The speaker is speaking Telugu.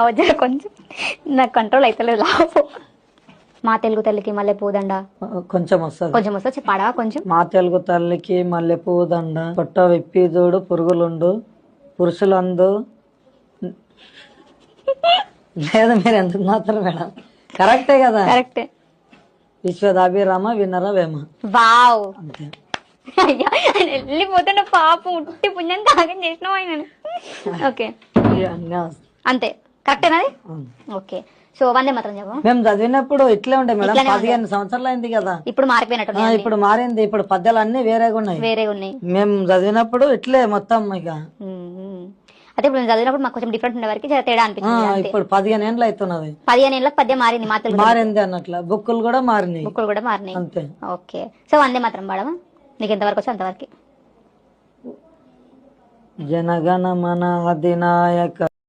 అవజర కొంచెం నాకు కంట్రోల్ అవుతలేదు లాభం. మా తెలుగు తల్లికి మల్లె పూదండ కొంచెం వస్తుంది. కొంచెం వస్తా పాడవా కొంచెం. మా తెలుగు తల్లికి మల్లె పూదండ పొట్ట విప్పి చూడు పురుగులుండు పురుషులందు. లేదా మీరు ఎందుకు మాత్రం మేడం? కరెక్టే కదా? కరెక్టే. విశ్వదాభిరామ వినర వేమ. వావ్. అంతే. అయ్యా ఆయన వెళ్ళిపోతున్న పాపం ఉట్టి పుణ్యం తాగం చేసినావు ఆయన. ఓకే అన్నీ వస్తాయి. అంతే కరెక్టేనాది. ఓకే సో వందే మాత్రం చెప్పు. మేము చదివినప్పుడు ఇట్లే ఉండే మేడం. ఇట్లానే 15 సంవత్సరాలు అయింది కదా. ఇప్పుడు మారిపోయినట్టు ఇప్పుడు మారింది. ఇప్పుడు పద్యాలు అన్ని వేరేగా ఉన్నాయి. వేరే ఉన్నాయి. మేము చదివినప్పుడు ఇట్లే మొత్తం ఇక. అదే ఇప్పుడు నేను చదివినప్పుడు మాకు కొంచెం డిఫరెంట్ ఉండే వరకు తేడా అనిపించింది. ఇప్పుడు 15 ఏళ్ళు అవుతున్నది. 15 ఏళ్ళకి పద్యం మారింది. మా తెలుగు మారింది అన్నట్ల బుక్కులు కూడా మారినాయి. బుక్కులు కూడా మారినాయి. అంతే. ఓకే సో వందే మాత్రం పాడమా. నీకు ఎంతవరకు వచ్చి అంతవరకు. జనగణ మన అధినాయక